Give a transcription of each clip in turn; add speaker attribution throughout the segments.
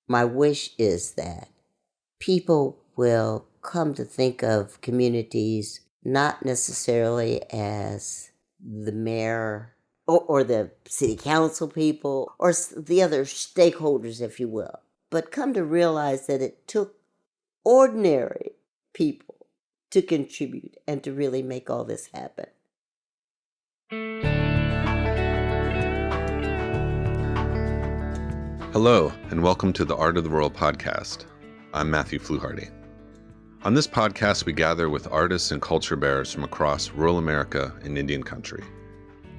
Speaker 1: my wish is that people will come to think of communities not necessarily as the mayor or the city council people or the other stakeholders, if you will, but come to realize that it took ordinary people to contribute and to really make all this happen.
Speaker 2: Hello, and welcome to the Art of the Rural podcast. I'm Matthew Fluharty. On this podcast, we gather with artists and culture bearers from across rural America and Indian country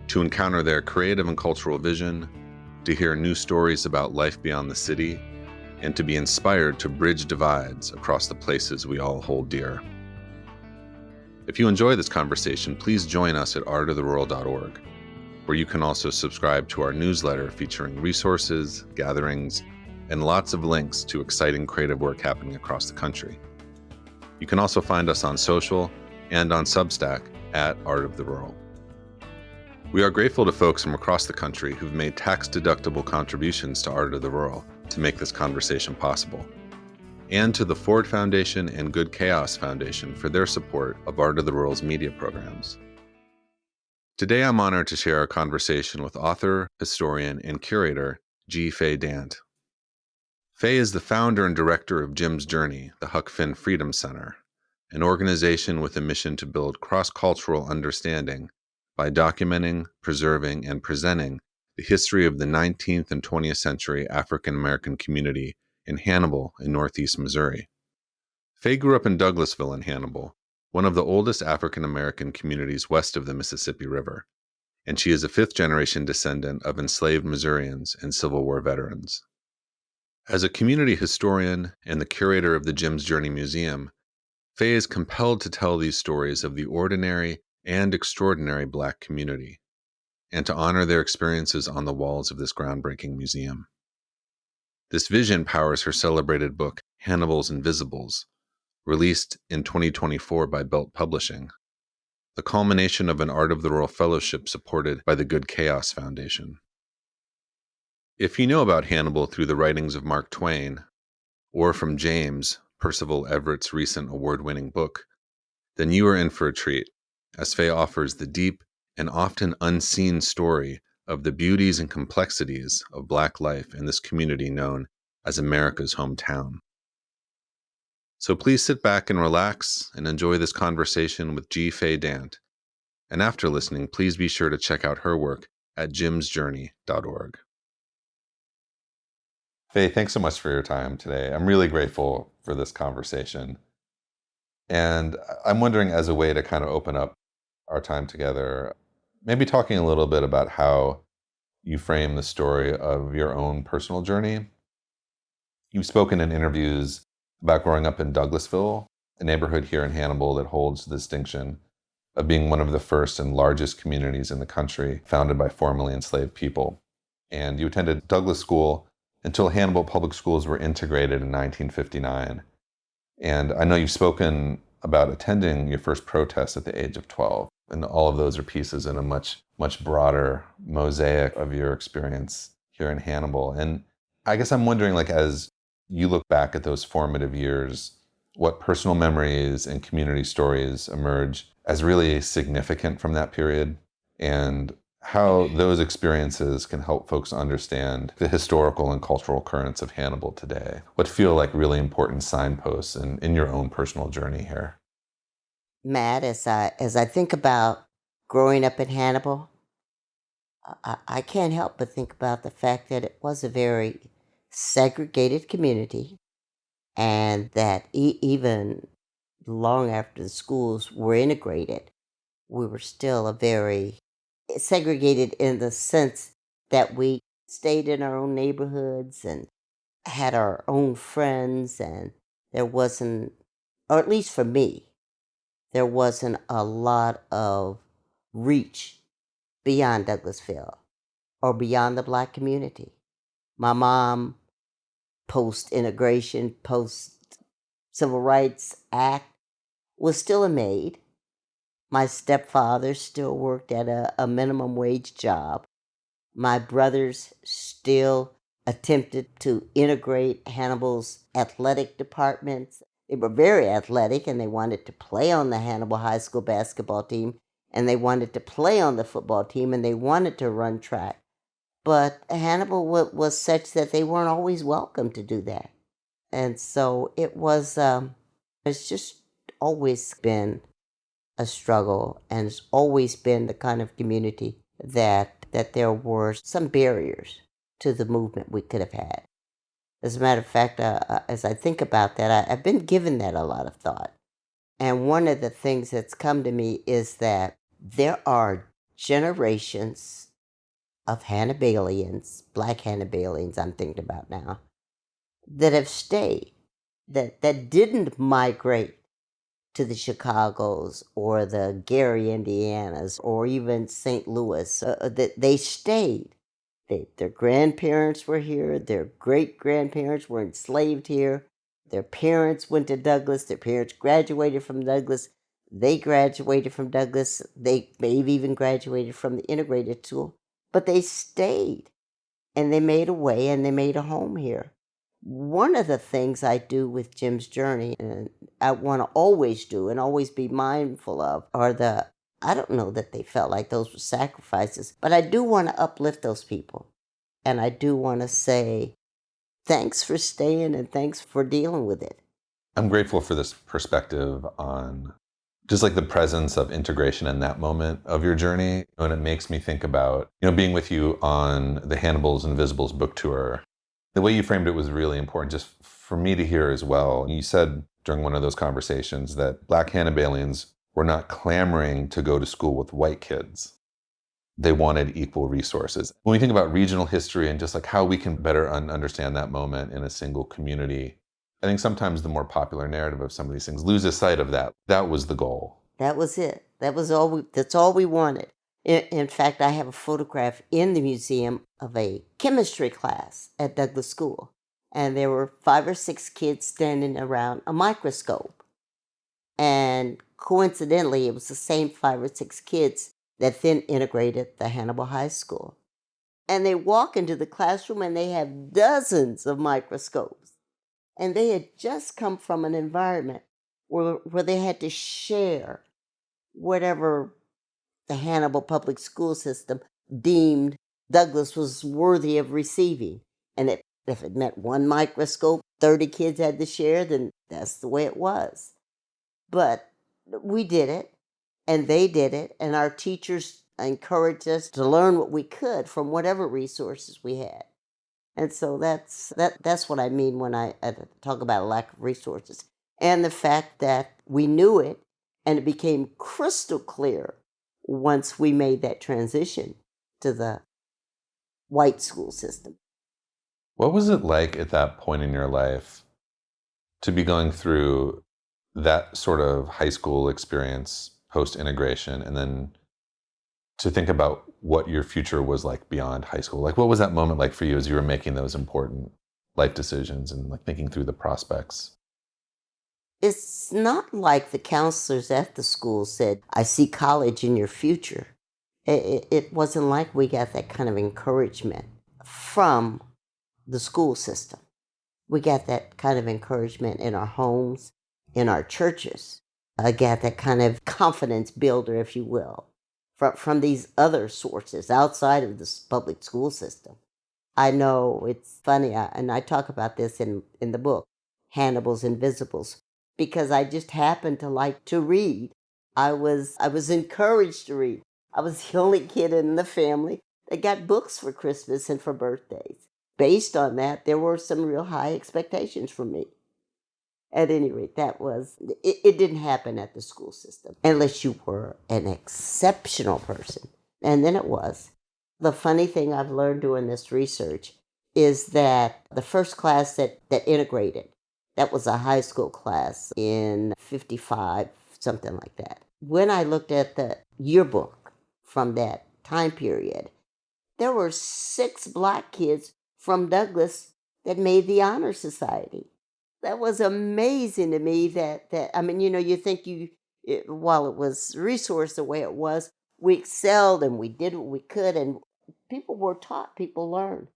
Speaker 2: to encounter their creative and cultural vision, to hear new stories about life beyond the city, and to be inspired to bridge divides across the places we all hold dear. If you enjoy this conversation, please join us at artoftherural.org, where you can also subscribe to our newsletter featuring resources, gatherings, and lots of links to exciting creative work happening across the country. You can also find us on social and on Substack at Art of the Rural. We are grateful to folks from across the country who've made tax-deductible contributions to Art of the Rural to make this conversation possible, and to the Ford Foundation and Good Chaos Foundation for their support of Art of the Rural's media programs. Today, I'm honored to share a conversation with author, historian, and curator G. Faye Dant. Faye is the founder and director of Jim's Journey, the Huck Finn Freedom Center, an organization with a mission to build cross-cultural understanding by documenting, preserving, and presenting the history of the 19th and 20th century African-American community in Hannibal in northeast Missouri. Faye grew up in Douglasville in Hannibal, one of the oldest African-American communities west of the Mississippi River, and she is a fifth-generation descendant of enslaved Missourians and Civil War veterans. As a community historian and the curator of the Jim's Journey Museum, Faye is compelled to tell these stories of the ordinary and extraordinary Black community, and to honor their experiences on the walls of this groundbreaking museum. This vision powers her celebrated book, Hannibal's Invisibles, released in 2024 by Belt Publishing, the culmination of an Art of the Rural fellowship supported by the Good Chaos Foundation. If you know about Hannibal through the writings of Mark Twain, or from James, Percival Everett's recent award-winning book, then you are in for a treat, as Faye offers the deep and often unseen story of the beauties and complexities of Black life in this community known as America's hometown. So please sit back and relax and enjoy this conversation with G. Faye Dant. And after listening, please be sure to check out her work at jimsjourney.org. Faye, thanks so much for your time today. I'm really grateful for this conversation. And I'm wondering, as a way to kind of open up our time together, maybe talking a little bit about how you frame the story of your own personal journey. You've spoken in interviews about growing up in Douglasville, a neighborhood here in Hannibal that holds the distinction of being one of the first and largest communities in the country founded by formerly enslaved people. And you attended Douglas School until Hannibal Public Schools were integrated in 1959. And I know you've spoken about attending your first protest at the age of 12. And all of those are pieces in a much, much broader mosaic of your experience here in Hannibal. And I guess I'm wondering, as you look back at those formative years, what personal memories and community stories emerge as really significant from that period, and how those experiences can help folks understand the historical and cultural currents of Hannibal today. What feel like really important signposts in your own personal journey here?
Speaker 1: Matt, as I think about growing up in Hannibal, I can't help but think about the fact that it was a very segregated community, and that even long after the schools were integrated, we were still a very segregated in the sense that we stayed in our own neighborhoods and had our own friends, and there wasn't, or at least for me, there wasn't a lot of reach beyond Douglasville or beyond the Black community. My mom, post-integration, post-Civil Rights Act, was still a maid. My stepfather still worked at a minimum wage job. My brothers still attempted to integrate Hannibal's athletic departments. They were very athletic, and they wanted to play on the Hannibal High School basketball team, and they wanted to play on the football team, and they wanted to run track. But Hannibal was such that they weren't always welcome to do that. And so it's just always been a struggle, and it's always been the kind of community that there were some barriers to the movement we could have had. As a matter of fact, as I think about that, I've been given that a lot of thought. And one of the things that's come to me is that there are generations of Hannibalians, black Hannibalians I'm thinking about now, that have stayed, that didn't migrate to the Chicagos or the Gary, Indianas, or even St. Louis, that they stayed. Their grandparents were here, their great-grandparents were enslaved here, their parents went to Douglas, their parents graduated from Douglas, they graduated from Douglas, they maybe even graduated from the integrated school, but they stayed, and they made a way, and they made a home here. One of the things I do with Jim's Journey, and I want to always do and always be mindful of, I don't know that they felt like those were sacrifices, but I do want to uplift those people. And I do want to say, thanks for staying and thanks for dealing with it.
Speaker 2: I'm grateful for this perspective on just like the presence of integration in that moment of your journey. And it makes me think about, being with you on the Hannibal's Invisibles book tour. The way you framed it was really important just for me to hear as well. You said during one of those conversations that Black Hannibalians were not clamoring to go to school with white kids. They wanted equal resources. When we think about regional history and just like how we can better understand that moment in a single community, I think sometimes the more popular narrative of some of these things loses sight of that. That was the goal.
Speaker 1: That was it. That's all we wanted. In fact, I have a photograph in the museum of a chemistry class at Douglas School. And there were 5 or 6 kids standing around a microscope. And coincidentally, it was the same 5 or 6 kids that then integrated the Hannibal High School. And they walk into the classroom and they have dozens of microscopes. And they had just come from an environment where they had to share whatever the Hannibal public school system deemed Douglas was worthy of receiving. And if it meant 1 microscope, 30 kids had to share, then that's the way it was. But we did it, and they did it, and our teachers encouraged us to learn what we could from whatever resources we had. And so that's what I mean when I talk about a lack of resources. And the fact that we knew it, and it became crystal clear once we made that transition to the white school system.
Speaker 2: What was it like at that point in your life to be going through that sort of high school experience post-integration, and then to think about what your future was like beyond high school? Like, what was that moment like for you as you were making those important life decisions and like thinking through the prospects?
Speaker 1: It's not like the counselors at the school said, I see college in your future. It wasn't like we got that kind of encouragement from the school system. We got that kind of encouragement in our homes, in our churches. I got that kind of confidence builder, if you will, from these other sources outside of the public school system. I know it's funny, and I talk about this in the book, Hannibal's Invisibles, because I just happened to like to read. I was encouraged to read. I was the only kid in the family that got books for Christmas and for birthdays. Based on that, there were some real high expectations from me. At any rate, it didn't happen at the school system unless you were an exceptional person. And then it was. The funny thing I've learned doing this research is that the first class that integrated, that was a high school class in 55, something like that. When I looked at the yearbook from that time period, there were 6 Black kids from Douglas that made the Honor Society. That was amazing to me that I mean, you think while it was resourced the way it was, we excelled and we did what we could, and people were taught, people learned.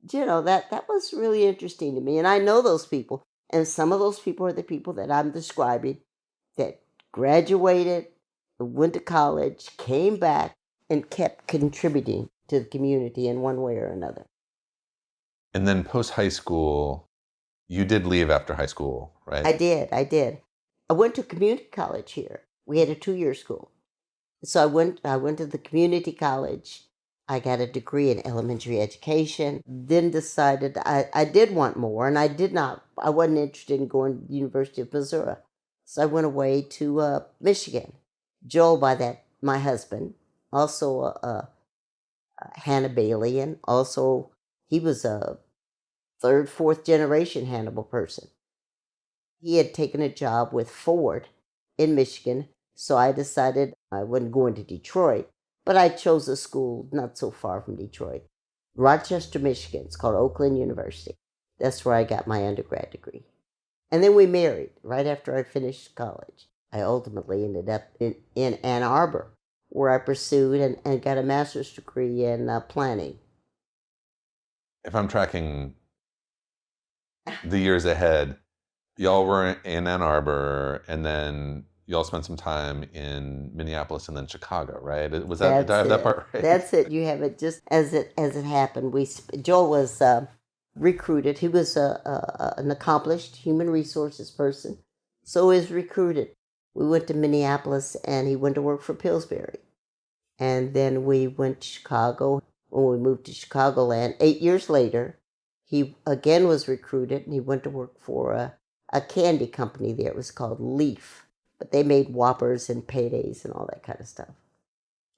Speaker 1: that was really interesting to me. And I know those people. And some of those people are the people that I'm describing that graduated, went to college, came back, and kept contributing to the community in one way or another.
Speaker 2: And then post high school, you did leave after high school, right?
Speaker 1: I did. I did. I went to community college here. We had a 2-year school. So I went to the community college. I got a degree in elementary education, then decided I did want more, and I wasn't interested in going to the University of Missouri. So I went away to Michigan. Joel, by that, my husband, also a Hannibalian, also he was a third, fourth generation Hannibal person. He had taken a job with Ford in Michigan, so I decided I wasn't going to Detroit, but I chose a school not so far from Detroit, Rochester, Michigan. It's called Oakland University. That's where I got my undergrad degree. And then we married right after I finished college. I ultimately ended up in Ann Arbor, where I pursued and got a master's degree in planning.
Speaker 2: If I'm tracking the years ahead, y'all were in Ann Arbor, and then y'all spent some time in Minneapolis and then Chicago, right? Was that, did I have that part right?
Speaker 1: That's it. You have it just as it happened. Joel was recruited. He was an accomplished human resources person, so he was recruited. We went to Minneapolis, and he went to work for Pillsbury, and then we went to Chicago. When we moved to Chicagoland, 8 years later, he again was recruited, and he went to work for a candy company there. It was called Leaf, but they made Whoppers and Paydays and all that kind of stuff.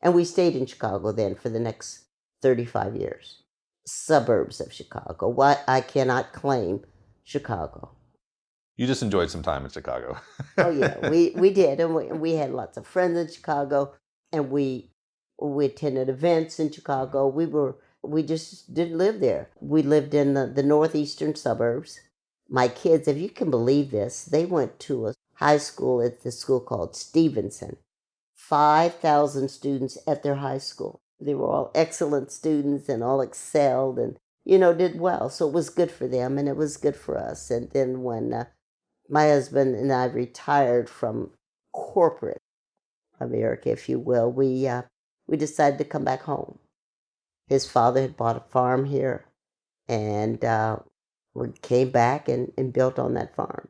Speaker 1: And we stayed in Chicago then for the next 35 years. Suburbs of Chicago. Why I cannot claim Chicago.
Speaker 2: You just enjoyed some time in Chicago.
Speaker 1: Oh yeah, we did, and we had lots of friends in Chicago, and we attended events in Chicago. We just didn't live there. We lived in the northeastern suburbs. My kids, if you can believe this, they went to a high school at the school called Stevenson. 5,000 students at their high school. They were all excellent students and all excelled and, did well. So it was good for them and it was good for us. And then when my husband and I retired from corporate America, if you will, we decided to come back home. His father had bought a farm here, and we came back and built on that farm.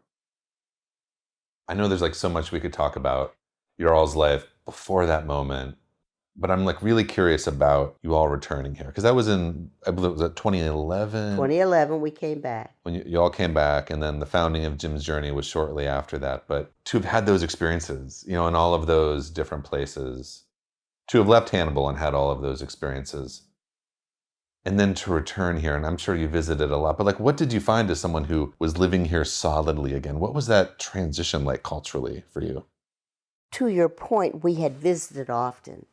Speaker 2: I know there's like so much we could talk about your all's life before that moment, but I'm like really curious about you all returning here, because that was I believe it was 2011.
Speaker 1: 2011, we came back.
Speaker 2: When you all came back, and then the founding of Jim's Journey was shortly after that. But to have had those experiences, in all of those different places, to have left Hannibal and had all of those experiences, and then to return here, and I'm sure you visited a lot, but like, what did you find as someone who was living here solidly again? What was that transition like culturally for you?
Speaker 1: To your point, we had visited often,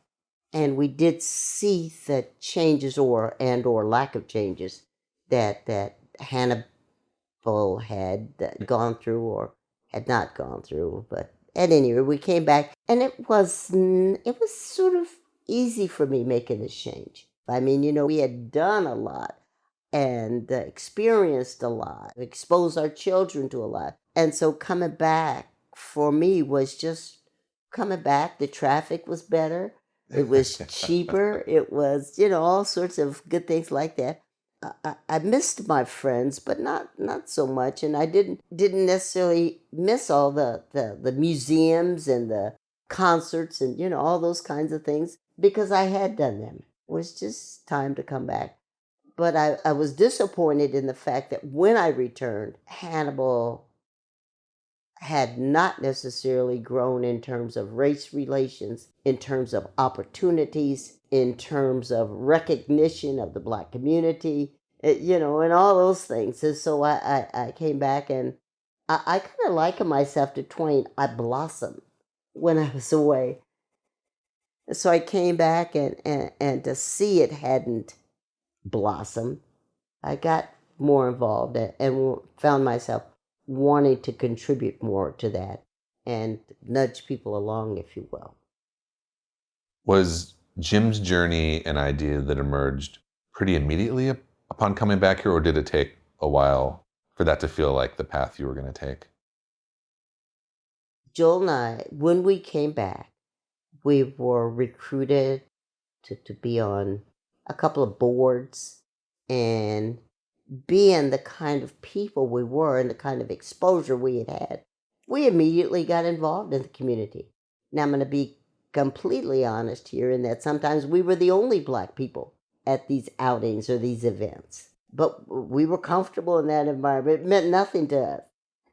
Speaker 1: and we did see the changes or lack of changes that Hannibal had gone through or had not gone through. But at any rate, we came back, and it was sort of easy for me making this change. I mean, we had done a lot and experienced a lot, exposed our children to a lot. And so coming back for me was just coming back. The traffic was better. It was cheaper. It was, all sorts of good things like that. I missed my friends, but not so much. And I didn't necessarily miss all the museums and the concerts and, all those kinds of things because I had done them. It was just time to come back. But I was disappointed in the fact that when I returned, Hannibal had not necessarily grown in terms of race relations, in terms of opportunities, in terms of recognition of the Black community, and all those things. And so I came back, and I kind of liken myself to Twain. I blossomed when I was away. So I came back, and to see it hadn't blossomed, I got more involved and found myself wanting to contribute more to that and nudge people along, if you will.
Speaker 2: Was Jim's Journey an idea that emerged pretty immediately upon coming back here, or did it take a while for that to feel like the path you were going to take?
Speaker 1: Joel and I, when we came back, we were recruited to be on a couple of boards, and being the kind of people we were and the kind of exposure we had, we immediately got involved in the community. Now, I'm going to be completely honest here in that sometimes we were the only Black people at these outings or these events, but we were comfortable in that environment. It meant nothing to us.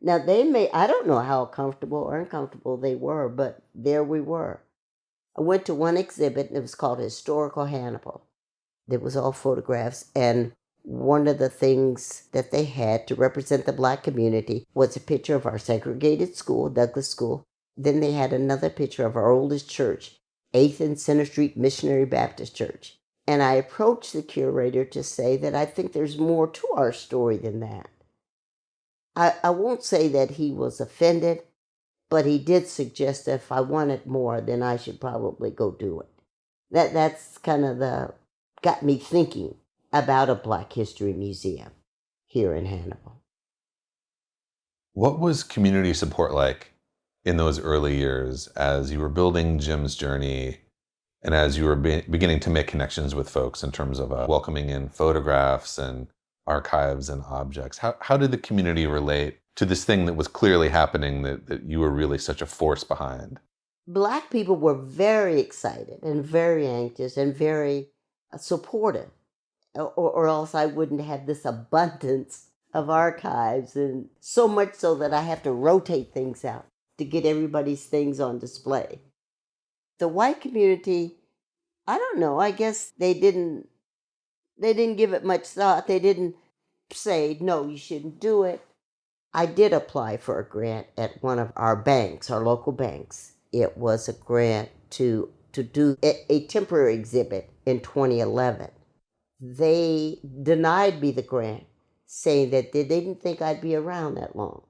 Speaker 1: Now, I don't know how comfortable or uncomfortable they were, but there we were. I went to one exhibit, and it was called Historical Hannibal. It was all photographs, and one of the things that they had to represent the Black community was a picture of our segregated school, Douglas School. Then they had another picture of our oldest church, 8th and Center Street Missionary Baptist Church. And I approached the curator to say that I think there's more to our story than that. I won't say that he was offended, but he did suggest that if I wanted more, then I should probably go do it. That's kind of got me thinking about a Black History Museum here in Hannibal.
Speaker 2: What was community support like in those early years as you were building Jim's Journey and as you were beginning to make connections with folks in terms of welcoming in photographs and archives and objects? How did the community relate to this thing that was clearly happening that you were really such a force behind?
Speaker 1: Black people were very excited and very anxious and very supportive, or else I wouldn't have this abundance of archives, and so much so that I have to rotate things out to get everybody's things on display. The white community, I don't know, I guess they didn't give it much thought. They didn't say, no, you shouldn't do it. I did apply for a grant at one of our banks, our local banks. It was a grant to do a temporary exhibit in 2011. They denied me the grant, saying that they didn't think I'd be around that long.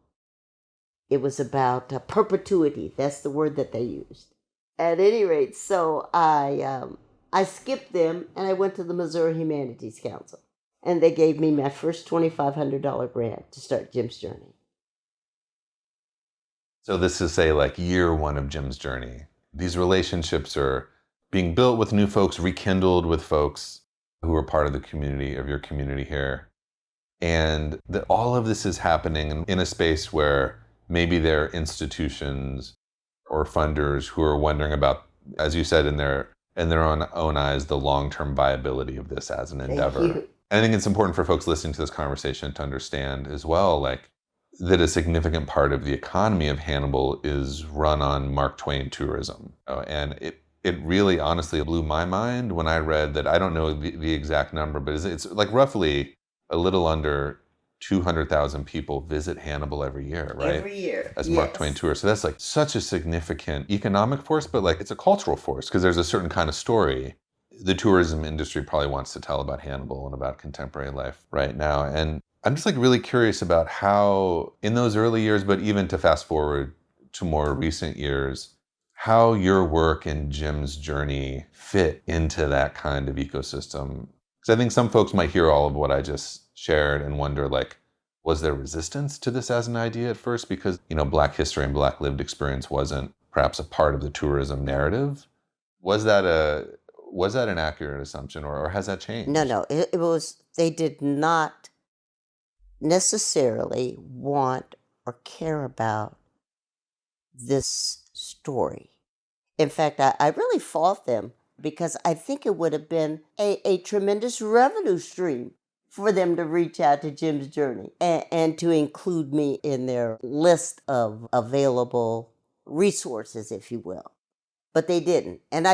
Speaker 1: It was about perpetuity. That's the word that they used. At any rate, so I skipped them and I went to the Missouri Humanities Council. And they gave me my first $2,500 grant to start Jim's Journey.
Speaker 2: So this is, say, like year one of Jim's Journey. These relationships are being built with new folks, rekindled with folks who are part of the community, of your community here. And that all of this is happening in a space where maybe there are institutions or funders who are wondering about, as you said, in their own eyes, the long-term viability of this as an endeavor.
Speaker 1: Thank you.
Speaker 2: And I think it's important for folks listening to this conversation to understand as well, like, that a significant part of the economy of Hannibal is run on Mark Twain tourism. And it really honestly blew my mind when I read that. I don't know the exact number, but it's like roughly a little under 200,000 people visit Hannibal every year, right?
Speaker 1: Every year.
Speaker 2: As Mark Twain tourists. So that's like such a significant economic force, but like it's a cultural force because there's a certain kind of story the tourism industry probably wants to tell about Hannibal and about contemporary life right now. And I'm just like really curious about how in those early years, but even to fast forward to more recent years, how your work and Jim's Journey fit into that kind of ecosystem. Because I think some folks might hear all of what I just shared and wonder, like, was there resistance to this as an idea at first? Because, Black history and Black lived experience wasn't perhaps a part of the tourism narrative. Was that an accurate assumption, or has that changed?
Speaker 1: No, it was, they did not necessarily want or care about this story. In fact, I really fought them because I think it would have been a tremendous revenue stream for them to reach out to Jim's Journey and to include me in their list of available resources, if you will. But they didn't. And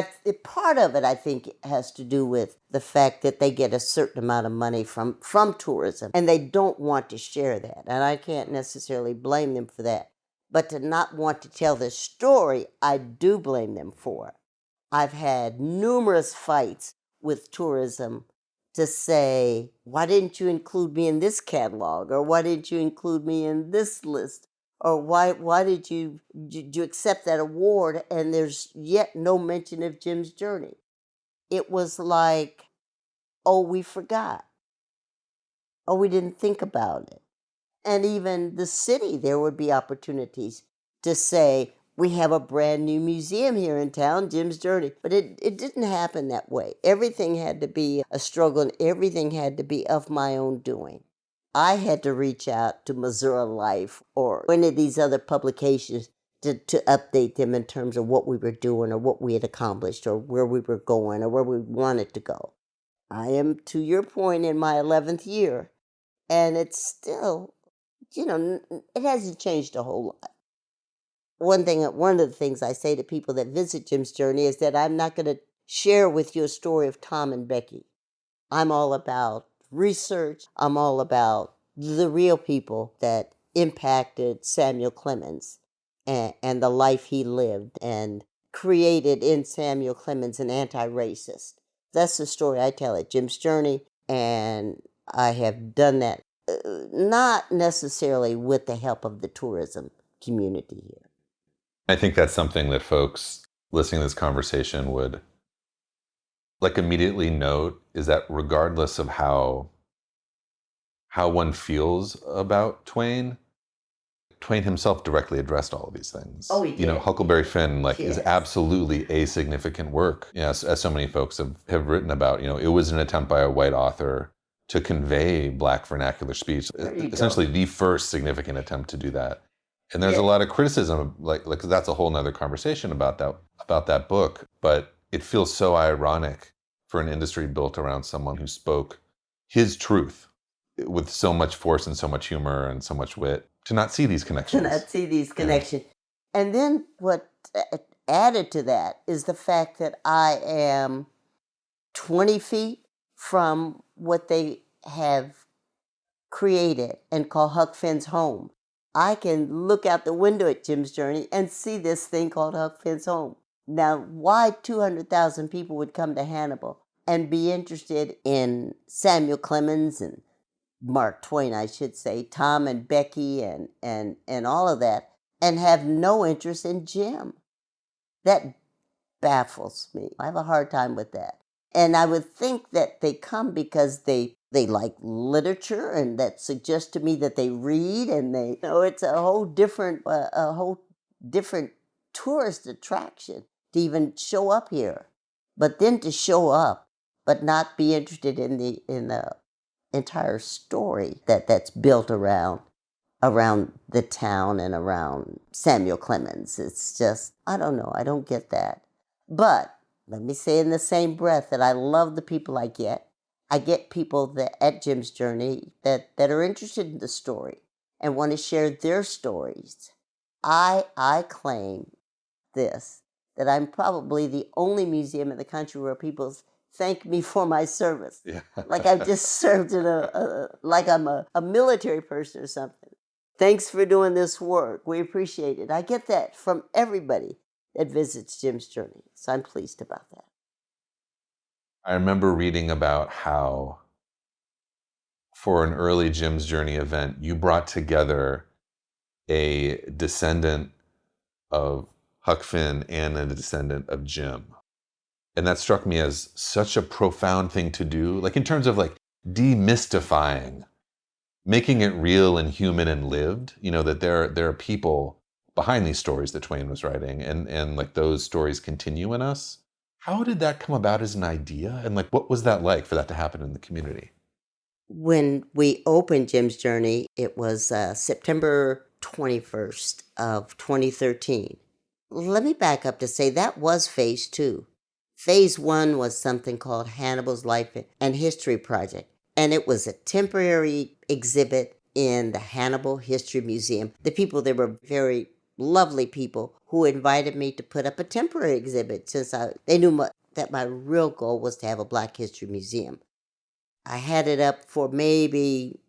Speaker 1: part of it, I think, has to do with the fact that they get a certain amount of money from tourism, and they don't want to share that. And I can't necessarily blame them for that. But to not want to tell the story, I do blame them for. I've had numerous fights with tourism to say, why didn't you include me in this catalog? Or why didn't you include me in this list? Or why did you accept that award and there's yet no mention of Jim's Journey? It was like, oh, we forgot. or we didn't think about it. And even the city, there would be opportunities to say, we have a brand new museum here in town, Jim's Journey. But it didn't happen that way. Everything had to be a struggle and everything had to be of my own doing. I had to reach out to Missouri Life or any of these other publications to update them in terms of what we were doing or what we had accomplished or where we were going or where we wanted to go. I am, to your point, in my 11th year, and it's still, it hasn't changed a whole lot. One of the things I say to people that visit Jim's Journey is that I'm not going to share with you a story of Tom and Becky. I'm all about research. I'm all about the real people that impacted Samuel Clemens and the life he lived and created in Samuel Clemens an anti-racist. That's the story I tell at Jim's Journey, and I have done that not necessarily with the help of the tourism community here.
Speaker 2: I think that's something that folks listening to this conversation would immediately note, is that regardless of how one feels about Twain himself directly addressed all of these things.
Speaker 1: Oh, he did.
Speaker 2: Huckleberry Finn is
Speaker 1: Yes.
Speaker 2: absolutely a significant work. As so many folks have written about. It was an attempt by a white author to convey Black vernacular speech. Essentially, the first significant attempt to do that. And there's a lot of criticism, because that's a whole nother conversation about that book. But it feels so ironic for an industry built around someone who spoke his truth with so much force and so much humor and so much wit, to not see these connections.
Speaker 1: And then what added to that is the fact that I am 20 feet from what they have created and call Huck Finn's home. I can look out the window at Jim's Journey and see this thing called Huck Finn's home. Now, why 200,000 people would come to Hannibal and be interested in Samuel Clemens and Mark Twain, I should say, Tom and Becky and all of that, and have no interest in Jim? That baffles me. I have a hard time with that. And I would think that they come because they like literature, and that suggests to me that they read, and it's a whole different tourist attraction to even show up here. But then to show up, but not be interested in the entire story that's built around the town and around Samuel Clemens. It's just, I don't know, I don't get that. But let me say in the same breath that I love the people I get. I get people that at Jim's Journey that are interested in the story and want to share their stories. I claim this, that I'm probably the only museum in the country where people thank me for my service.
Speaker 2: Yeah.
Speaker 1: Like I've just served in like I'm a military person or something. Thanks for doing this work. We appreciate it. I get that from everybody that visits Jim's Journey. So I'm pleased about that.
Speaker 2: I remember reading about how, for an early Jim's Journey event, you brought together a descendant of Huck Finn and a descendant of Jim. And that struck me as such a profound thing to do, in terms of demystifying, making it real and human and lived, that there are people behind these stories that Twain was writing, and those stories continue in us. How did that come about as an idea? And what was that like for that to happen in the community?
Speaker 1: When we opened Jim's Journey, it was September 21st of 2013. Let me back up to say that was phase 2. Phase 1 was something called Hannibal's Life and History Project, and it was a temporary exhibit in the Hannibal History Museum. The people there were very lovely people who invited me to put up a temporary exhibit since they knew that my real goal was to have a Black History Museum. I had it up for maybe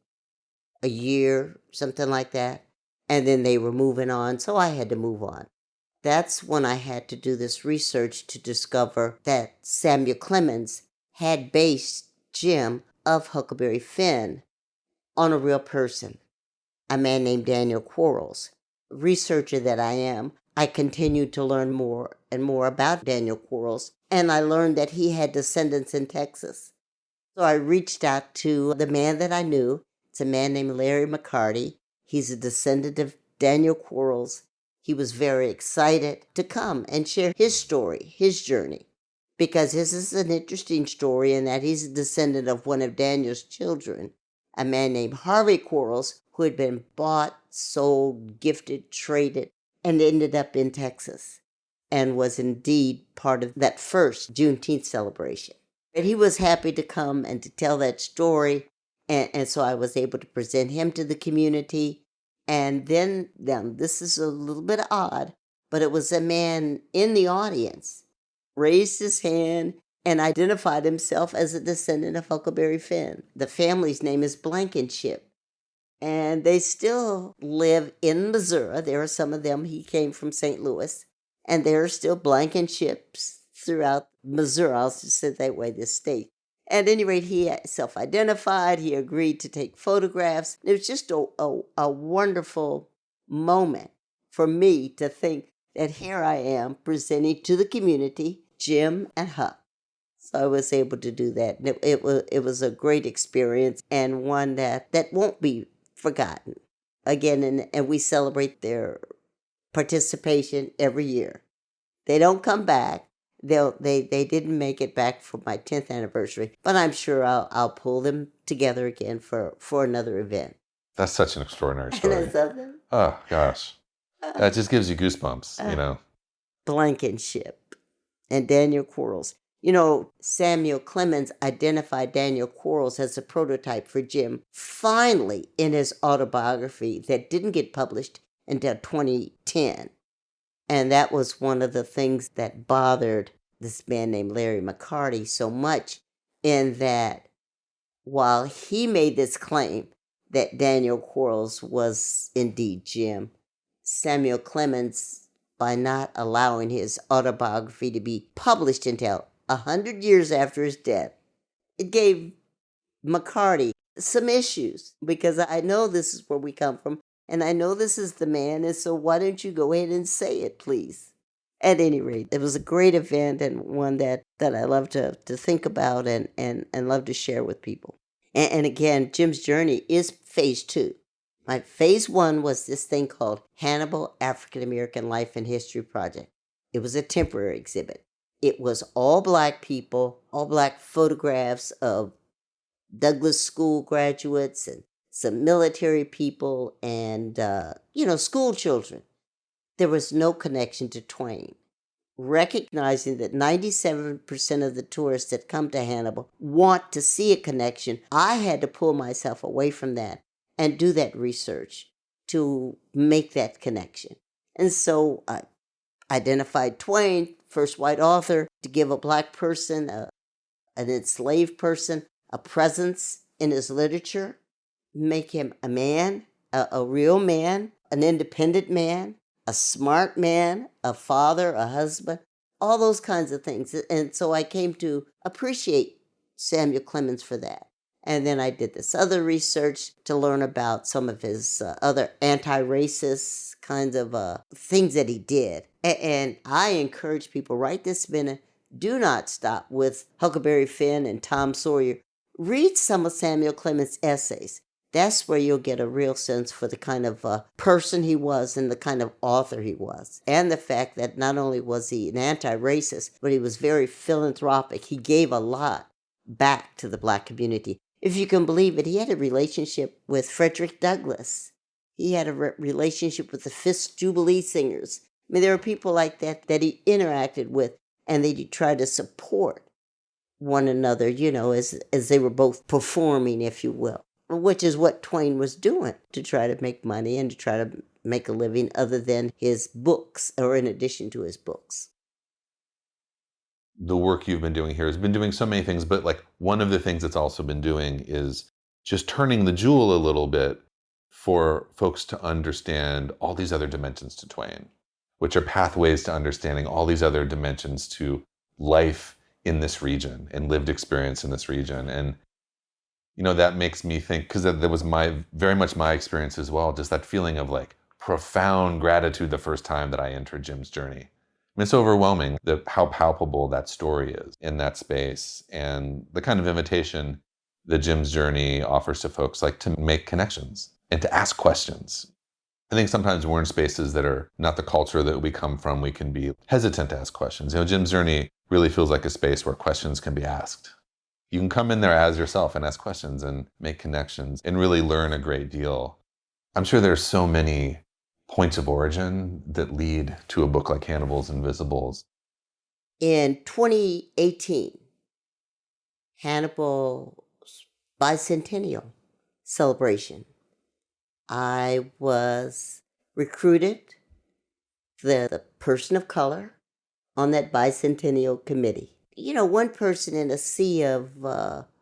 Speaker 1: a year, something like that, and then they were moving on, so I had to move on. That's when I had to do this research to discover that Samuel Clemens had based Jim of Huckleberry Finn on a real person, a man named Daniel Quarles. Researcher that I am, I continued to learn more and more about Daniel Quarles, and I learned that he had descendants in Texas. So I reached out to the man that I knew. It's a man named Larry McCarty. He's a descendant of Daniel Quarles. He was very excited to come and share his story, his journey, because this is an interesting story in that he's a descendant of one of Daniel's children, a man named Harvey Quarles, who had been bought, sold, gifted, traded, and ended up in Texas and was indeed part of that first Juneteenth celebration. But he was happy to come and to tell that story, and so I was able to present him to the community. And then, this is a little bit odd, but it was a man in the audience raised his hand and identified himself as a descendant of Huckleberry Finn. The family's name is Blankenship, and they still live in Missouri. There are some of them. He came from St. Louis, and there are still Blankenships throughout Missouri. I'll just say that way, this state. At any rate, he self-identified. He agreed to take photographs. It was just a wonderful moment for me to think that here I am presenting to the community Jim and Huck. So I was able to do that. And it was a great experience, and one that won't be forgotten. Again, and we celebrate their participation every year. They don't come back. They didn't make it back for my 10th anniversary, but I'm sure I'll pull them together again for another event.
Speaker 2: That's such an extraordinary story.
Speaker 1: Isn't that something?
Speaker 2: Oh, gosh. That just gives you goosebumps, you know.
Speaker 1: Blankenship and Daniel Quarles. Samuel Clemens identified Daniel Quarles as a prototype for Jim finally in his autobiography that didn't get published until 2010. And that was one of the things that bothered this man named Larry McCarty so much, in that while he made this claim that Daniel Quarles was indeed Jim, Samuel Clemens, by not allowing his autobiography to be published until 100 years after his death, it gave McCarty some issues, because I know this is where we come from, and I know this is the man, and so why don't you go ahead and say it, please? At any rate, it was a great event, and one that I love to think about and love to share with people. And again, Jim's journey is phase 2. My phase 1 was this thing called Hannibal African American Life and History Project. It was a temporary exhibit. It was all Black people, all Black photographs of Douglas School graduates and some military people and, school children. There was no connection to Twain. Recognizing that 97% of the tourists that come to Hannibal want to see a connection, I had to pull myself away from that and do that research to make that connection. And so I identified Twain, first white author, to give a Black person, an enslaved person, a presence in his literature, make him a man, a real man, an independent man, a smart man, a father, a husband, all those kinds of things. And so I came to appreciate Samuel Clemens for that. And then I did this other research to learn about some of his other anti-racist kinds of things that he did. And I encourage people right this minute, do not stop with Huckleberry Finn and Tom Sawyer. Read some of Samuel Clemens' essays. That's where you'll get a real sense for the kind of person he was and the kind of author he was. And the fact that not only was he an anti-racist, but he was very philanthropic. He gave a lot back to the Black community. If you can believe it, he had a relationship with Frederick Douglass. He had a relationship with the Fifth Jubilee Singers. I mean, there are people like that he interacted with, and they tried to support one another, as they were both performing, if you will, which is what Twain was doing to try to make money and to try to make a living other than his books, or in addition to his books.
Speaker 2: The work you've been doing here has been doing so many things, but like one of the things it's also been doing is just turning the jewel a little bit for folks to understand all these other dimensions to Twain, which are pathways to understanding all these other dimensions to life in this region and lived experience in this region. And that makes me think, because that was very much my experience as well, just that feeling of like profound gratitude the first time that I entered Jim's journey. I mean, it's overwhelming how palpable that story is in that space, and the kind of invitation that Jim's journey offers to folks, like to make connections and to ask questions. I think sometimes we're in spaces that are not the culture that we come from. We can be hesitant to ask questions. Jim's journey really feels like a space where questions can be asked. You can come in there as yourself and ask questions and make connections and really learn a great deal. I'm sure there's so many points of origin that lead to a book like Hannibal's Invisibles.
Speaker 1: In 2018, Hannibal's bicentennial celebration, I was recruited the person of color on that bicentennial committee. One person in a sea of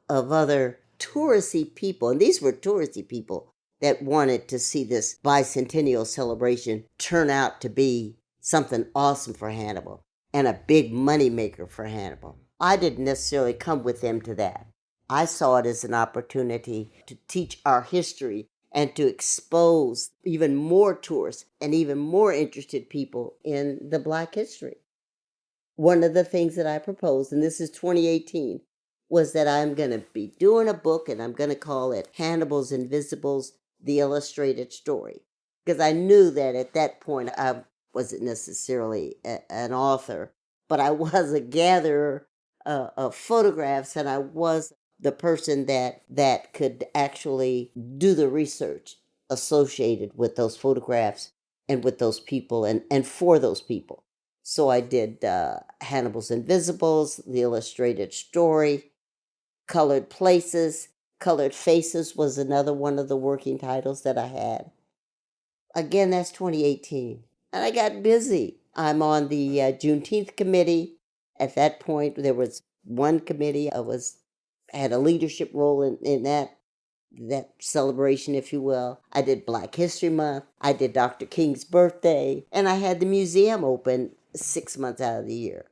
Speaker 1: other touristy people, and these were touristy people that wanted to see this bicentennial celebration turn out to be something awesome for Hannibal and a big moneymaker for Hannibal. I didn't necessarily come with them to that. I saw it as an opportunity to teach our history and to expose even more tourists and even more interested people in the Black history. One of the things that I proposed, and this is 2018, was that I'm going to be doing a book and I'm going to call it Hannibal's Invisibles, The Illustrated Story. Because I knew that at that point I wasn't necessarily an author, but I was a gatherer of photographs, and I was the person that could actually do the research associated with those photographs and with those people and for those people. So I did Hannibal's Invisibles, The Illustrated Story, Colored Places. Colored Faces was another one of the working titles that I had. Again, that's 2018. And I got busy. I'm on the Juneteenth committee. At that point, there was one committee. Had a leadership role in that celebration, if you will. I did Black History Month. I did Dr. King's birthday. And I had the museum open 6 months out of the year.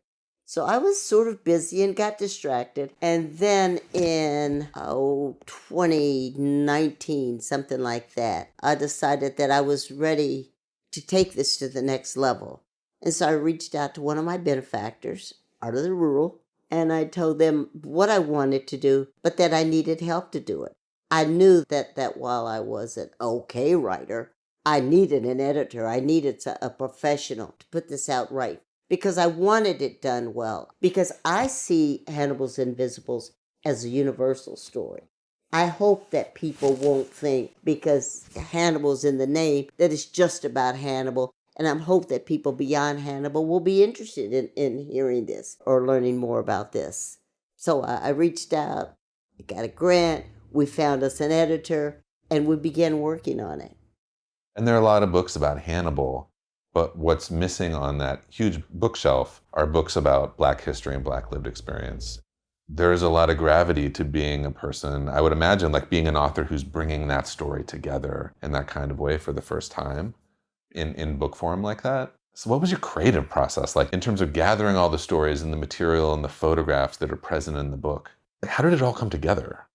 Speaker 1: So I was sort of busy and got distracted. And then in 2019, something like that, I decided that I was ready to take this to the next level. And so I reached out to one of my benefactors, Art of the Rural, and I told them what I wanted to do, but that I needed help to do it. I knew that while I was an okay writer, I needed an editor. I needed a professional to put this out right, because I wanted it done well. Because I see Hannibal's Invisibles as a universal story. I hope that people won't think, because Hannibal's in the name, that it's just about Hannibal. And I hope that people beyond Hannibal will be interested in hearing this or learning more about this. So I reached out, got a grant, we found us an editor, and we began working on it.
Speaker 2: And there are a lot of books about Hannibal, but what's missing on that huge bookshelf are books about Black history and Black lived experience. There's a lot of gravity to being a person, I would imagine, like being an author who's bringing that story together in that kind of way for the first time in book form like that. So what was your creative process like in terms of gathering all the stories and the material and the photographs that are present in the book? How did it all come together?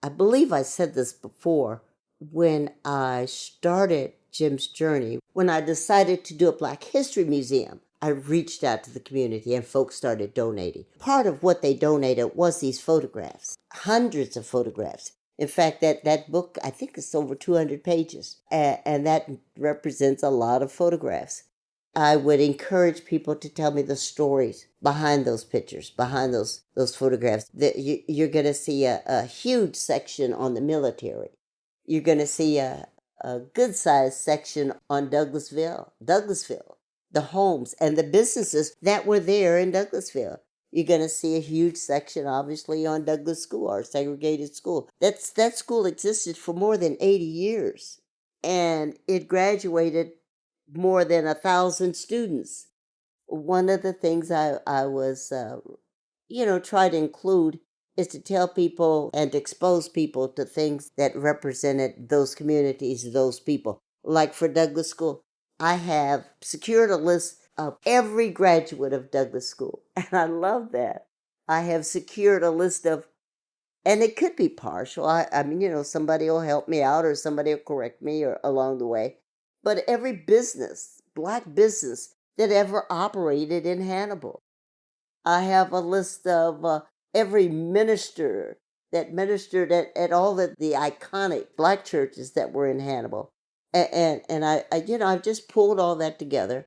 Speaker 1: I believe I said this before. When I started Jim's journey, when I decided to do a Black History Museum, I reached out to the community and folks started donating. Part of what they donated was these photographs, hundreds of photographs. In fact, that book, I think it's over 200 pages, and that represents a lot of photographs. I would encourage people to tell me the stories behind those pictures, behind those photographs. You're going to see a huge section on the military. You're going to see a good-sized section on Douglasville, the homes and the businesses that were there in Douglasville. You're going to see a huge section, obviously, on Douglas School, our segregated school. That school existed for more than 80 years, and it graduated more than 1,000 students. One of the things I was, try to include is to tell people and to expose people to things that represented those communities, those people. Like for Douglas School, I have secured a list of every graduate of Douglas School, and I love that. I have secured a list of, and it could be partial. I mean, somebody will help me out or somebody will correct me or along the way. But every business, Black business that ever operated in Hannibal. I have a list of every minister that ministered at all the iconic Black churches that were in Hannibal. And I've just pulled all that together.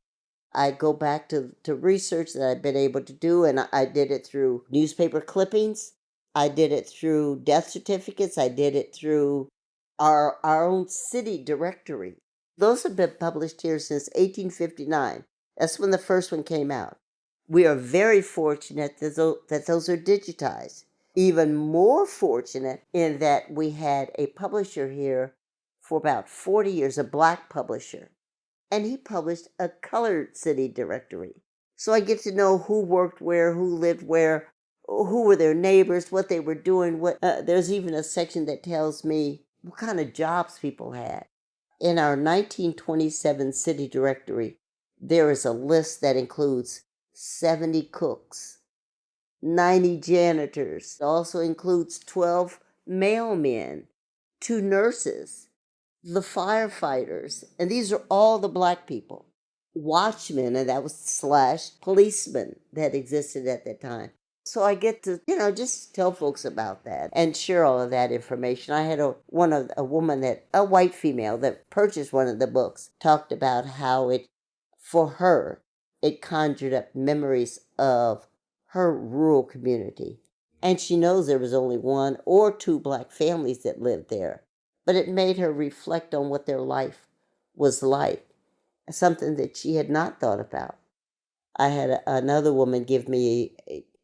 Speaker 1: I go back to research that I've been able to do, and I did it through newspaper clippings. I did it through death certificates. I did it through our own city directory. Those have been published here since 1859. That's when the first one came out. We are very fortunate that those are digitized. Even more fortunate in that we had a publisher here for about 40 years, a Black publisher, and he published a colored city directory. So I get to know who worked where, who lived where, who were their neighbors, what they were doing. There's even a section that tells me what kind of jobs people had. In our 1927 city directory, there is a list that includes 70 cooks, 90 janitors. It also includes 12 mailmen, 2 nurses, the firefighters, and these are all the Black people. Watchmen, and that was slash policemen that existed at that time. So I get to, just tell folks about that and share all of that information. I had a white female that purchased one of the books, talked about how for her, it conjured up memories of her rural community. And she knows there was only 1 or 2 Black families that lived there. But it made her reflect on what their life was like, something that she had not thought about. I had another woman give me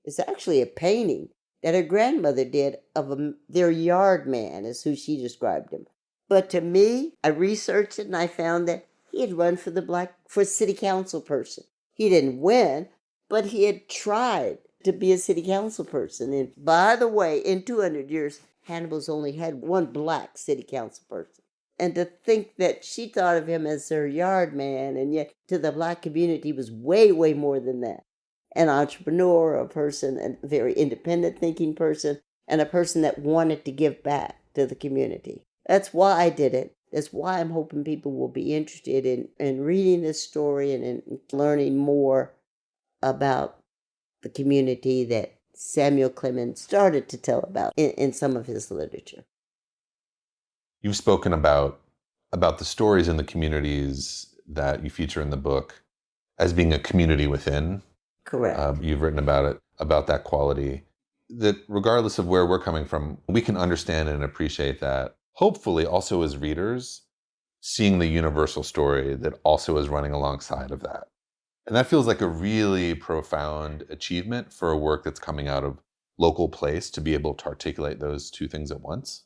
Speaker 1: it's actually a painting that her grandmother did of their yard man, is who she described him. But to me, I researched it and I found that he had run for city council person. He didn't win, but he had tried to be a city council person. And by the way, in 200 years, Hannibal's only had 1 Black city council person. And to think that she thought of him as her yard man, and yet to the Black community was way, way more than that. An entrepreneur, a person, a very independent thinking person, and a person that wanted to give back to the community. That's why I did it. That's why I'm hoping people will be interested in reading this story and in learning more about the community that Samuel Clemens started to tell about in some of his literature.
Speaker 2: You've spoken about the stories in the communities that you feature in the book as being a community within.
Speaker 1: Correct.
Speaker 2: You've written about it, about that quality, that regardless of where we're coming from, we can understand and appreciate that. Hopefully also as readers, seeing the universal story that also is running alongside of that. And that feels like a really profound achievement for a work that's coming out of local place to be able to articulate those two things at once.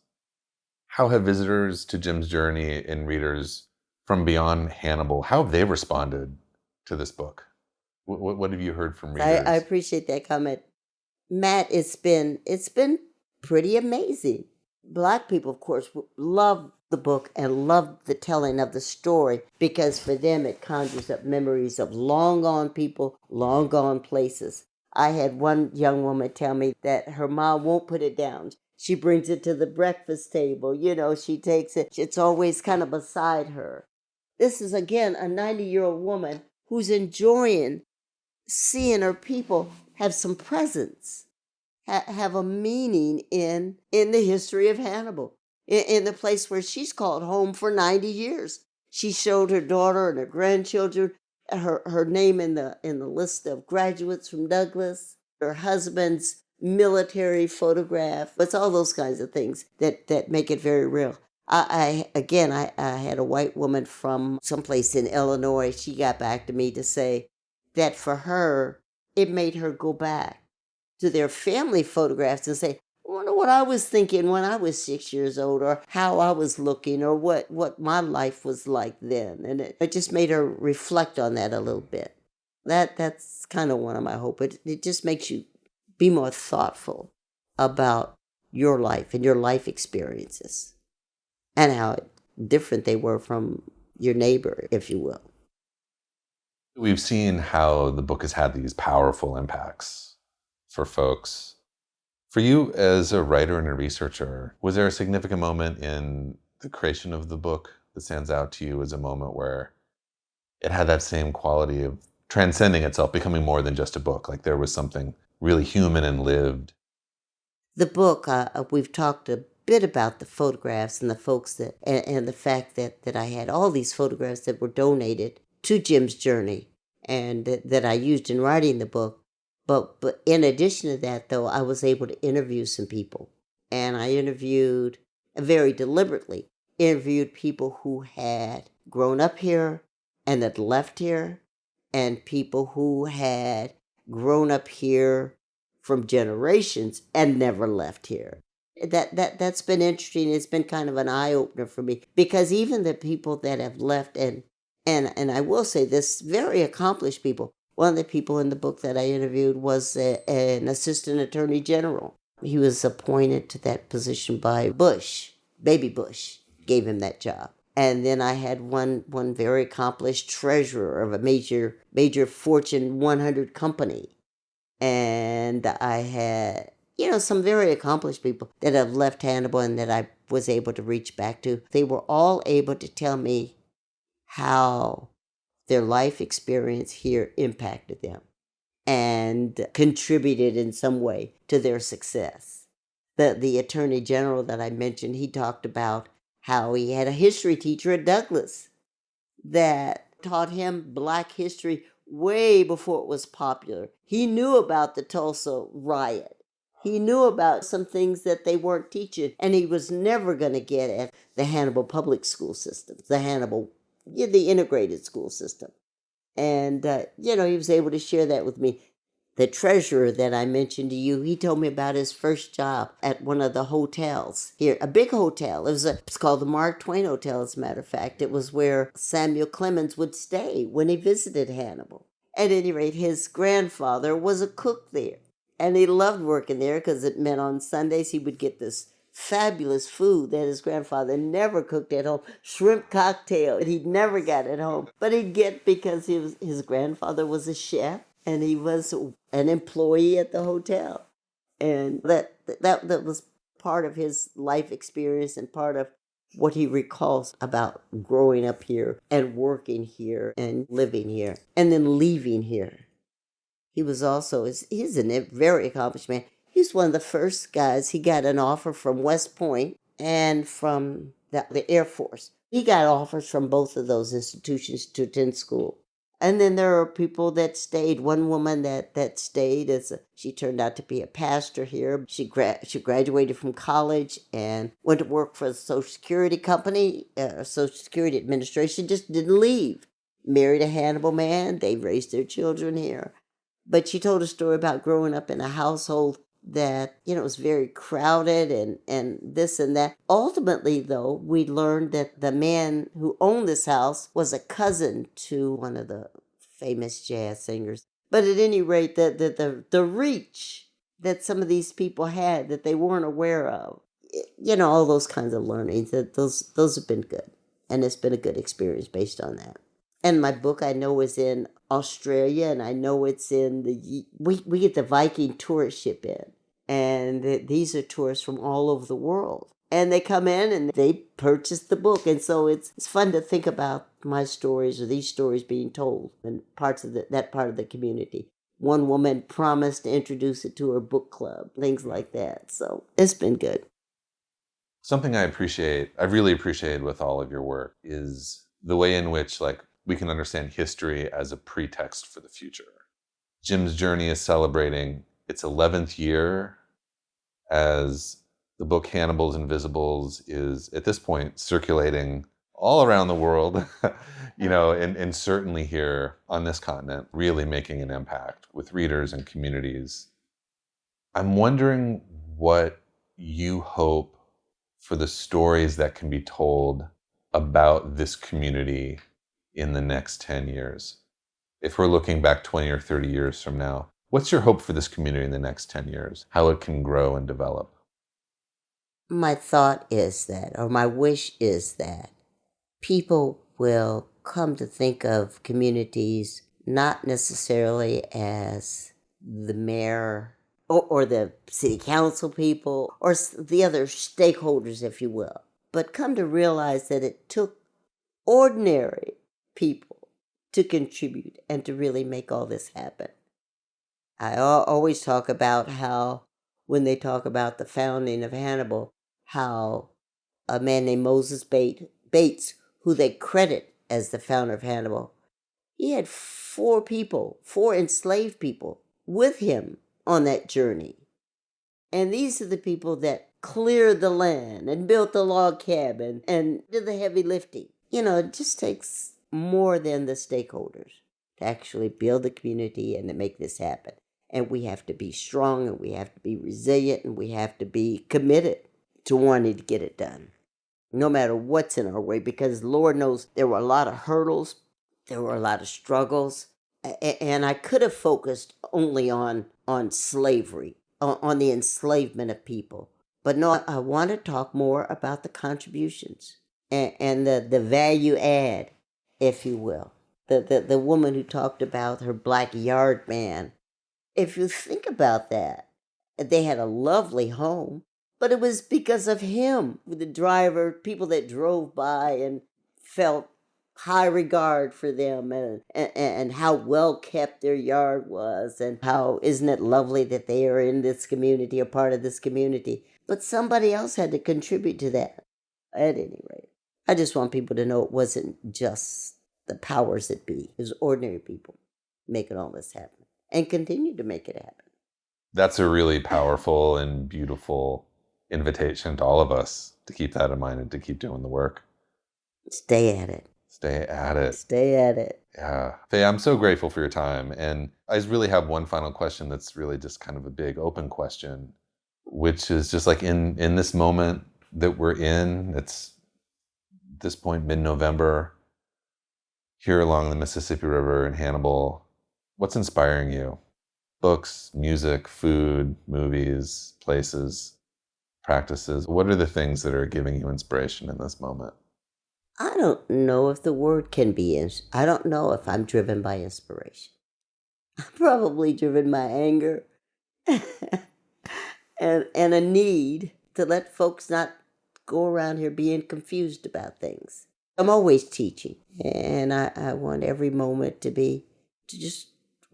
Speaker 2: How have visitors to Jim's Journey and readers from beyond Hannibal, how have they responded to this book? What have you heard from readers?
Speaker 1: I appreciate that comment. Matt, it's been pretty amazing. Black people, of course, love the book and love the telling of the story because for them it conjures up memories of long gone people, long gone places. I had one young woman tell me that her mom won't put it down. She brings it to the breakfast table. She takes it. It's always kind of beside her. This is, again, a 90-year-old woman who's enjoying seeing her people have some presence, have a meaning in the history of Hannibal, in the place where she's called home for 90 years. She showed her daughter and her grandchildren her name in the list of graduates from Douglas, her husband's military photograph. It's all those kinds of things that make it very real. I had a white woman from someplace in Illinois. She got back to me to say that for her, it made her go back to their family photographs and say, I wonder what I was thinking when I was 6 years old, or how I was looking, or what my life was like then. And it just made her reflect on that a little bit. That's kind of one of my hopes. It just makes you be more thoughtful about your life and your life experiences and how different they were from your neighbor, if you will.
Speaker 2: We've seen how the book has had these powerful impacts for folks. For you as a writer and a researcher, was there a significant moment in the creation of the book that stands out to you as a moment where it had that same quality of transcending itself, becoming more than just a book? Like there was something really human and lived?
Speaker 1: The book, we've talked a bit about the photographs and the folks and the fact that I had all these photographs that were donated to Jim's journey and that I used in writing the book. But in addition to that, though, I was able to interview some people. And I interviewed, very deliberately, interviewed people who had grown up here and had left here, and people who had grown up here from generations and never left here. That's been interesting. It's been kind of an eye opener for me because even the people that have left and I will say this, very accomplished people. One of the people in the book that I interviewed was an assistant attorney general. He was appointed to that position by Bush, baby Bush, gave him that job. And then I had one very accomplished treasurer of a major Fortune 100 company. And I had, some very accomplished people that have left Hannibal and that I was able to reach back to. They were all able to tell me how their life experience here impacted them and contributed in some way to their success. The attorney general that I mentioned, he talked about how he had a history teacher at Douglas that taught him Black history way before it was popular. He knew about the Tulsa riot. He knew about some things that they weren't teaching, and he was never going to get at the Hannibal public school system, the integrated school system. And, he was able to share that with me. The treasurer that I mentioned to you, he told me about his first job at one of the hotels here, a big hotel. It's called the Mark Twain Hotel, as a matter of fact. It was where Samuel Clemens would stay when he visited Hannibal. At any rate, his grandfather was a cook there, and he loved working there because it meant on Sundays he would get this fabulous food that his grandfather never cooked at home, shrimp cocktail. He'd never got at home, but he'd get because his grandfather was a chef and he was an employee at the hotel. And that was part of his life experience and part of what he recalls about growing up here and working here and living here and then leaving here. He was also, he's a very accomplished man. He's one of the first guys. He got an offer from West Point and from the Air Force. He got offers from both of those institutions to attend school. And then there are people that stayed. One woman that stayed, she turned out to be a pastor here. She graduated from college and went to work for a Social Security company, Social Security Administration, just didn't leave. Married a Hannibal man. They raised their children here. But she told a story about growing up in a household that, was very crowded and this and that. Ultimately, though, we learned that the man who owned this house was a cousin to one of the famous jazz singers. But at any rate, the reach that some of these people had that they weren't aware of, all those kinds of learnings, those have been good. And it's been a good experience based on that. And my book, I know, is in Australia, and I know it's in we get the Viking tourist ship in. And these are tourists from all over the world. And they come in and they purchase the book. And so it's fun to think about my stories or these stories being told in parts of that part of the community. One woman promised to introduce it to her book club, things like that. So it's been good.
Speaker 2: Something I've really appreciated with all of your work is the way in which, we can understand history as a pretext for the future. Jim's Journey is celebrating its 11th year as the book Hannibal's Invisibles is, at this point, circulating all around the world, and certainly here on this continent, really making an impact with readers and communities. I'm wondering what you hope for the stories that can be told about this community in the next 10 years. If we're looking back 20 or 30 years from now, what's your hope for this community in the next 10 years? How it can grow and develop?
Speaker 1: My thought is that, or my wish is that, people will come to think of communities not necessarily as the mayor or the city council people or the other stakeholders, if you will, but come to realize that it took ordinary people to contribute and to really make all this happen. I always talk about how when they talk about the founding of Hannibal, how a man named Bates, who they credit as the founder of Hannibal, he had 4 people, 4 enslaved people with him on that journey. And these are the people that cleared the land and built the log cabin and did the heavy lifting. It just takes more than the stakeholders to actually build the community and to make this happen. And we have to be strong, and we have to be resilient, and we have to be committed to wanting to get it done, no matter what's in our way, because Lord knows there were a lot of hurdles, there were a lot of struggles, and I could have focused only on slavery, on the enslavement of people. But no, I want to talk more about the contributions and the value add, if you will. The woman who talked about her black yard man. If you think about that, they had a lovely home, but it was because of him, the driver, people that drove by and felt high regard for them, and how well kept their yard was, and how isn't it lovely that they are in this community, a part of this community. But somebody else had to contribute to that, at any rate. I just want people to know it wasn't just the powers that be. It was ordinary people making all this happen and continue to make it happen.
Speaker 2: That's a really powerful and beautiful invitation to all of us to keep that in mind and to keep doing the work.
Speaker 1: Stay at it.
Speaker 2: Stay at it.
Speaker 1: Stay at it.
Speaker 2: Yeah. Faye, I'm so grateful for your time. And I just really have one final question that's really just kind of a big open question, which is just like in this moment that we're in, it's at this point, mid-November, here along the Mississippi River in Hannibal, what's inspiring you? Books, music, food, movies, places, practices. What are the things that are giving you inspiration in this moment?
Speaker 1: I don't know if the word can be, I don't know if I'm driven by inspiration. I'm probably driven by anger and a need to let folks not go around here being confused about things. I'm always teaching, and I want every moment to just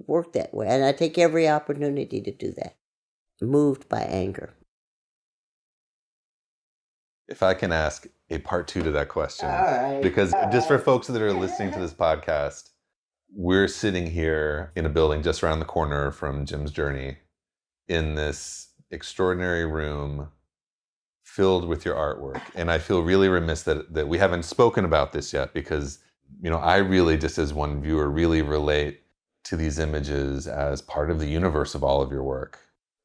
Speaker 1: work that way. And I take every opportunity to do that. Moved by anger.
Speaker 2: If I can ask a part 2 to that question,
Speaker 1: All right.
Speaker 2: because just for folks that are listening to this podcast, we're sitting here in a building just around the corner from Jim's Journey in this extraordinary room filled with your artwork. And I feel really remiss that we haven't spoken about this yet, because, I really, just as one viewer, really relate to these images as part of the universe of all of your work.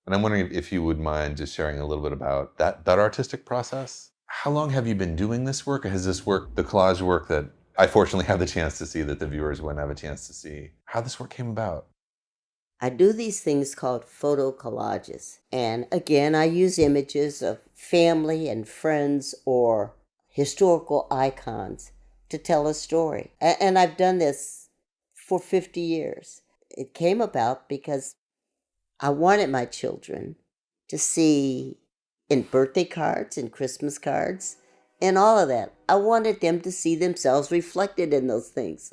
Speaker 2: And I'm wondering if you would mind just sharing a little bit about that artistic process. How long have you been doing this work? Or has this work, the collage work that I fortunately have the chance to see, that the viewers wouldn't have a chance to see, how this work came about?
Speaker 1: I do these things called photo collages. And again, I use images of family and friends or historical icons to tell a story. And I've done this for 50 years. It came about because I wanted my children to see, in birthday cards and Christmas cards and all of that, I wanted them to see themselves reflected in those things.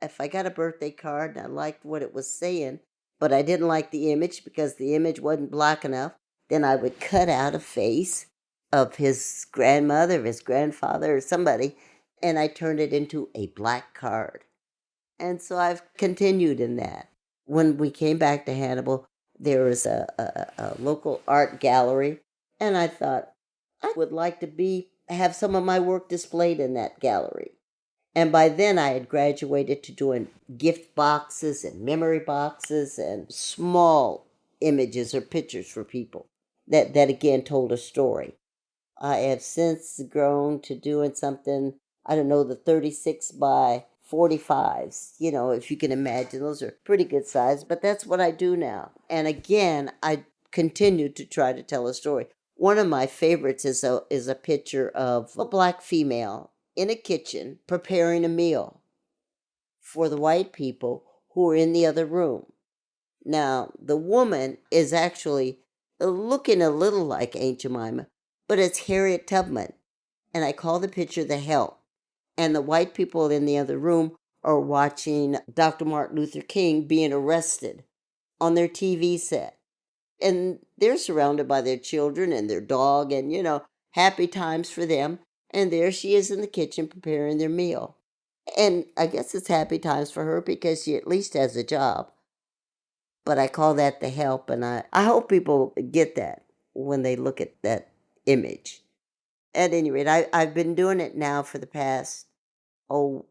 Speaker 1: If I got a birthday card and I liked what it was saying, but I didn't like the image because the image wasn't black enough, then I would cut out a face of his grandmother, his grandfather, or somebody, and I turned it into a black card. And so I've continued in that. When we came back to Hannibal, there was a local art gallery, and I thought I would like to have some of my work displayed in that gallery. And by then I had graduated to doing gift boxes and memory boxes and small images or pictures for people that again told a story. I have since grown to doing something, I don't know, the 36 by 45s, if you can imagine. Those are pretty good size, but that's what I do now. And again, I continue to try to tell a story. One of my favorites is a picture of a black female in a kitchen preparing a meal for the white people who are in the other room. Now, the woman is actually looking a little like Aunt Jemima, but it's Harriet Tubman. And I call the picture The Help. And the white people in the other room are watching Dr. Martin Luther King being arrested on their TV set. And they're surrounded by their children and their dog and, happy times for them. And there she is in the kitchen preparing their meal. And I guess it's happy times for her because she at least has a job. But I call that the help. And I hope people get that when they look at that image. At any rate, I've been doing it now for the past,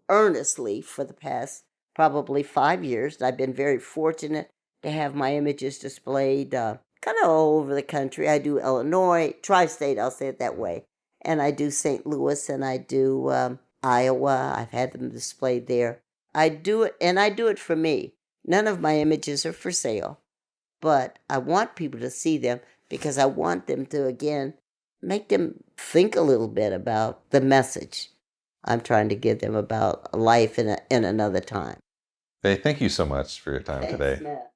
Speaker 1: earnestly for the past probably 5 years. I've been very fortunate to have my images displayed kind of all over the country. I do Illinois, tri-state, I'll say it that way. And I do St. Louis and I do Iowa. I've had them displayed there. I do it, and I do it for me. None of my images are for sale, but I want people to see them because I want them to, again, make them think a little bit about the message I'm trying to give them about life in another time.
Speaker 2: Faye, thank you so much for your time
Speaker 1: Thanks,
Speaker 2: today.
Speaker 1: Matt.